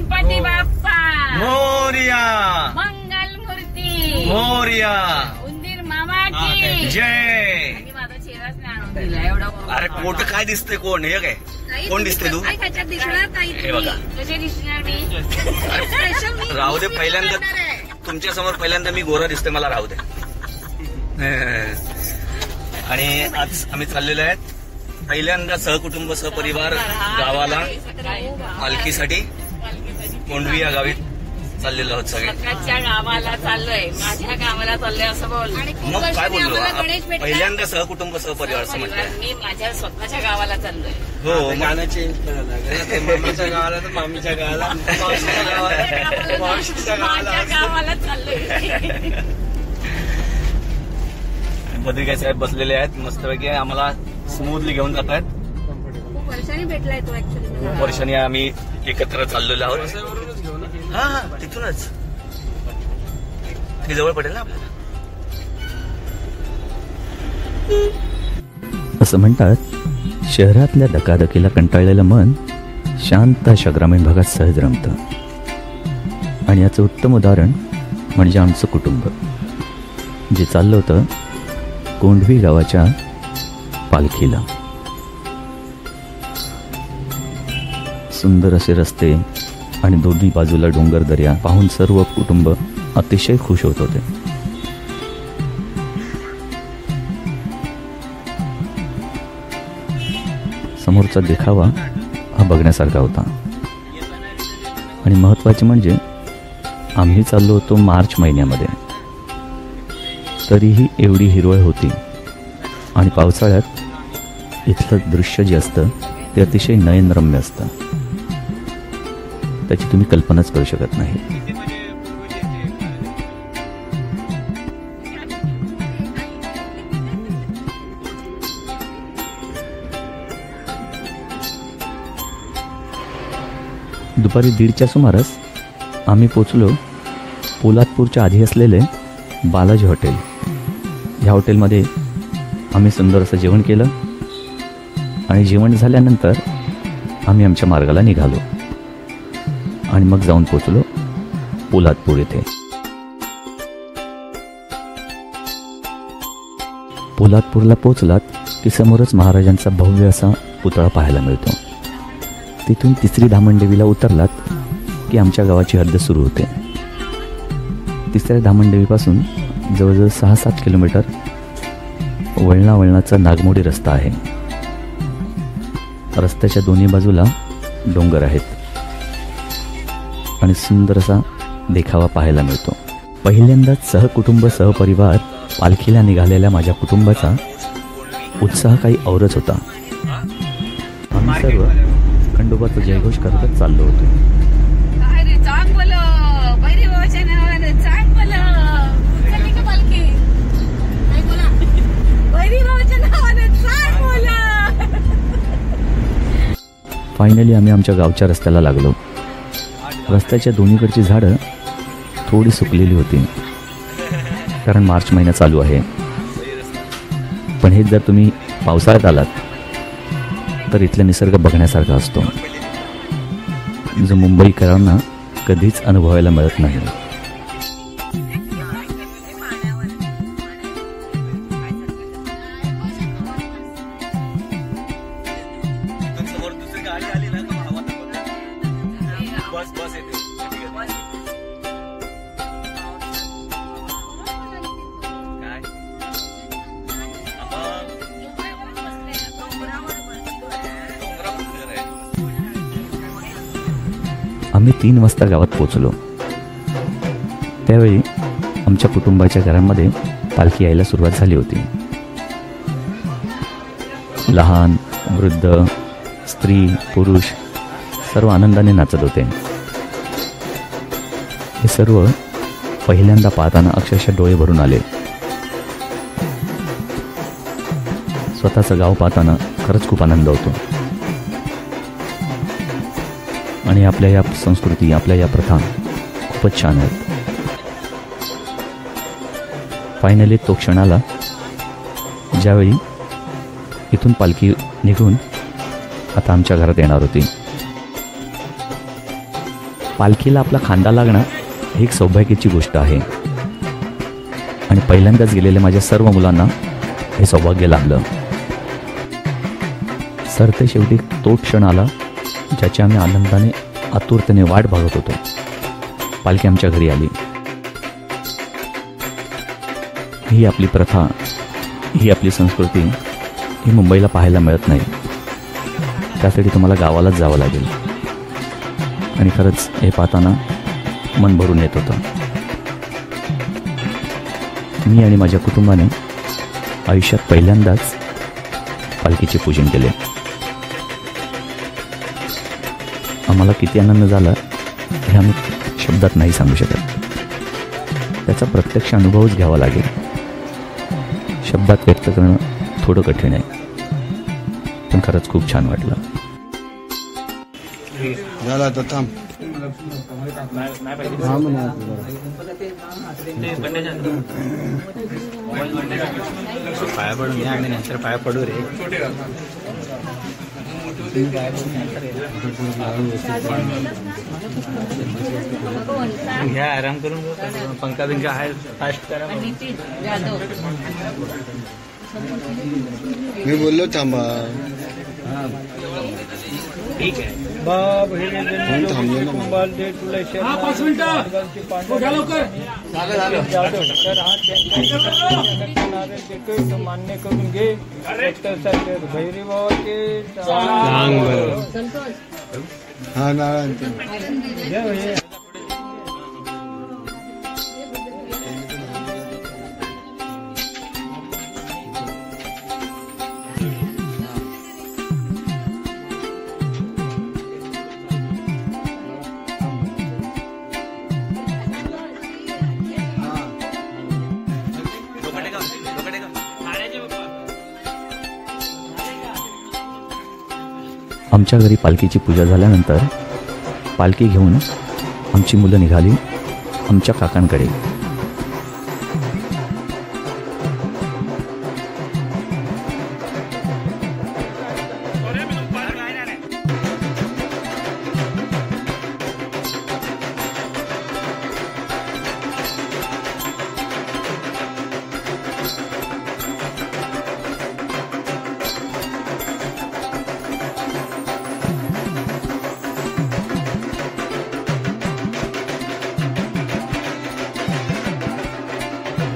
गणपती बाप्पा मोरया, मंगल मूर्ती मोरया, उंदीर मामाची जय. आणि माझा चेहराच नाही आणून दिला एवढा. अरे कोट काय दिसतंय? कोण हे काय? कोण दिसते तू? हे बघा. कसे दिसणार मी? राहू दे, पहिल्यांदा तुमच्या समोर पहिल्यांदा मी गोरा दिसतोय, मला राहू दे. आणि आज आम्ही चाललेलो आहेत पहिल्यांदा सहकुटुंब सहपरिवार गावाला पालखीसाठी. कोंढवी या गावी चाललेलो आहोत सगळे. स्वतःच्या गावाला चाललोय, माझ्या गावाला चाललोय असं बोल. मग काय बोललो? पहिल्यांदा सहकुटुंब सहपरिवार असं म्हटलं. मी माझ्या स्वतःच्या गावाला चाललोय. हो, गाणं चेंज करायला मम्मीच्या गावाला तर मामीच्या गावाला, मावशीच्या गावाला चाललोय. पत्रिका साहेब बसलेले आहेत मस्तपैकी, आम्हाला स्मूथली घेऊन जात आहेत. खूप वर्षांनी भेटलाय तो ऍक्च्युली. खूप वर्षांनी आम्ही एकत्र चाललेलो आहोत. हा, तिथूनच ते जवळ पडेल ना आपल्याला. असं म्हणतात, शहरातल्या धकाधकीला कंटाळलेलं मन शांत अशा ग्रामीण भागात सहज रमतं. आणि याचं उत्तम उदाहरण म्हणजे आमचं कुटुंब, जे चाललं होतं कोंढवी गावाच्या पालखीला. सुंदर असे रस्ते आणि दोन्ही बाजूला डोंगर दर्या पाहून सर्व कुटुंब अतिशय खुश होत होते. समोरचा देखावा हा बघण्यासारखा होता. आणि महत्त्वाचे म्हणजे आम्ही चाललो होतो मार्च महिन्यामध्ये, तरीही एवढी हिरवळ होती. आणि पावसाळ्यात इथलं दृश्य जे असतं ते अतिशय नयनरम्य असतं, त्याची तुम्ही कल्पनाच करू शकत नाही. दुपारी 1:30च्या सुमारास आम्ही पोचलो पोलादपूरच्या आधी असलेले बालाजी हॉटेल. ह्या हॉटेलमध्ये आम्ही सुंदर असं जेवण केलं आणि जेवण झाल्यानंतर आम्ही आमच्या मार्गाला निघालो आणि मग जाऊन पोचलो पोलादपूर येथे. पोलादपूरला पोचलात की समोरच महाराजांचा भव्य असा पुतळा पाहायला मिळतो. तिथून 3री धामणदेवीला उतरलात की आमच्या गावाची हद्द सुरू होते. 3ऱ्या धामणदेवीपासून जवळजवळ 6-7 किलोमीटर वळणावळणाचा नागमोडी रस्ता आहे. रस्त्याच्या दोन्ही बाजूला डोंगर आहेत आणि सुंदर असा देखावा पाहायला मिळतो. पहिल्यांदाच सहकुटुंब सहपरिवार पालखीला निघालेल्या माझ्या कुटुंबाचा उत्साह काही औरच होता. आम्ही सर्व खंडोबाचा जयघोष करतच चाललो होतो. फायनली आम्ही आमच्या गावच्या रस्त्याला लागलो. रस्त्याच्या दोन्हीकडची झाडं थोडी सुकलेली होती, कारण मार्च महिना चालू आहे. पण हे जर तुम्ही पावसाळ्यात आलात तर इथला निसर्ग बघण्यासारखा असतो, जो मुंबईकरांना कधीच अनुभवायला मिळत नाही. आम्ही 3 वाजता गावात पोचलो. त्यावेळी आमच्या कुटुंबाच्या घरांमध्ये पालखी यायला सुरुवात झाली होती. लहान वृद्ध स्त्री पुरुष सर्व आनंदाने नाचत होते. हे सर्व पहिल्यांदा पाहताना अक्षरशः डोळे भरून आले. स्वतःचं गाव पाहताना खरंच खूप आनंद होतो. आणि आपल्या या संस्कृती, आपल्या या प्रथा खूपच छान आहेत. फायनली तो क्षण आला ज्यावेळी इथून पालखी निघून आता आमच्या घरात येणार होती. पालखीला आपला खांदा लागणं ही एक सौभाग्याची गोष्ट आहे आणि पहिल्यांदाच गेलेल्या माझ्या सर्व मुलांना हे सौभाग्य लाभलं. सरते शेवटी तो क्षण आला ज्याची आम्ही आनंदाने आतुरतेने वाट बघत होतो. पालखी आमच्या घरी आली. ही आपली प्रथा, ही आपली संस्कृती ही मुंबईला पाहायला मिळत नाही. त्यासाठी तुम्हाला गावालाच जावं लागेल. आणि खरंच हे पाहताना मन भरून येत होतं. मी आणि माझ्या कुटुंबाने आयुष्यात पहिल्यांदाच पालखीचे पूजन केले. आम्हाला किती आनंद झाला हे आम्ही शब्दात नाही सांगू शकत. त्याचा प्रत्यक्ष अनुभवच घ्यावा लागेल. शब्दात व्यक्त करणं थोडं कठीण आहे, पण खरंच खूप छान वाटलं. झाला तर थांब. पाया पडून घ्या आणि नंतर पाया पडू रे. घ्या आराम करून. पंखा बिंका आहे फास्ट करा. मी बोललो थांबा. ठीक आहे. थांबलो ना. 5 मिनिटं मान्य करून घे. भैरी बाबाचे हा नाळा. आमच्या घरी पालखीची पूजा झाल्यानंतर पालखी घेऊन आमची मुलं निघाली आमच्या काकांकडे.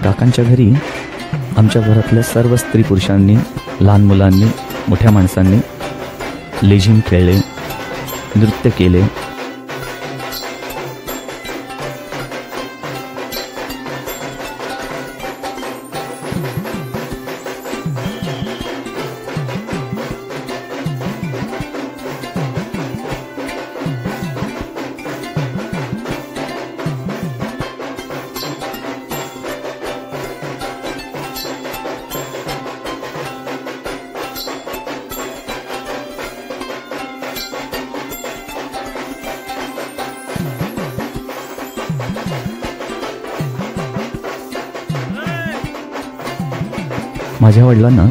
काकांच्या घरी आमच्या घरातल्या सर्व स्त्री पुरुषांनी, लहान मुलांनी, मोठ्या माणसांनी लेझिम खेळले, नृत्य केले. माझ्या वडिलांना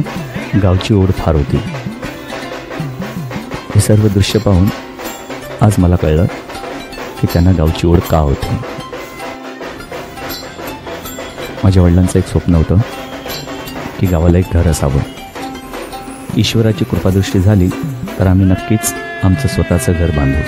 गावची ओढ फार होती. हे सर्व दृश्य पाहून आज मला कळलं की त्यांना गावची ओढ का होती. माझ्या वडिलांचं एक स्वप्न होतं की गावाला एक घर असावं. ईश्वराची कृपादृष्टी झाली तर आम्ही नक्कीच आमचं स्वतःचं घर बांधू.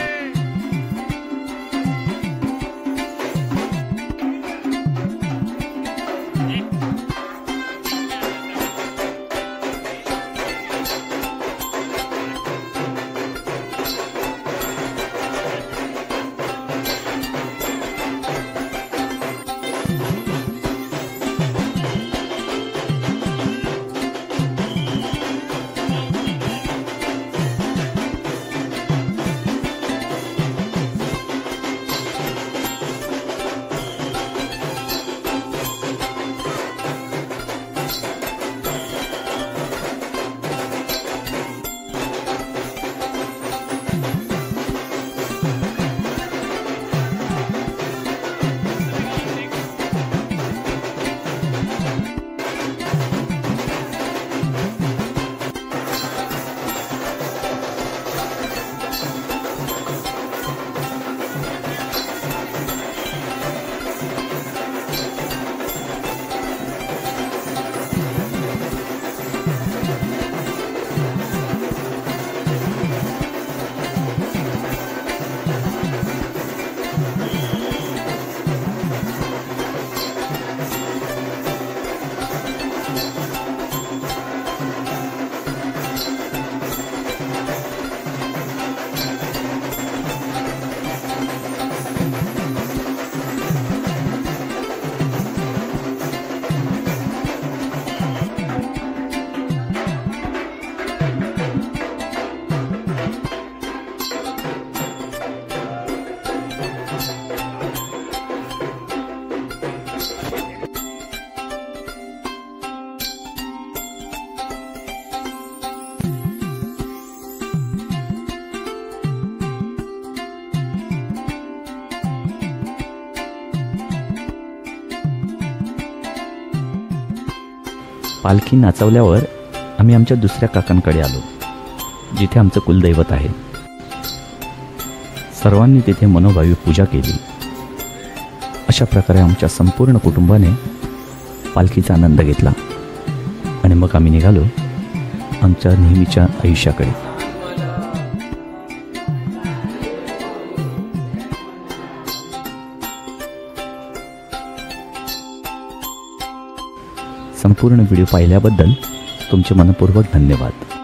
पालखी नाचवल्यावर आम्ही आमच्या दुसऱ्या काकांकडे आलो, जिथे आमचं कुलदैवत आहे. सर्वांनी तिथे मनोभावी पूजा केली. अशा प्रकारे आमच्या संपूर्ण कुटुंबाने पालखीचा आनंद घेतला आणि मग आम्ही निघालो आमच्या नेहमीच्या आयुष्याकडे. संपूर्ण व्हिडिओ पाहिल्याबद्दल तुमचे मनपूर्वक धन्यवाद.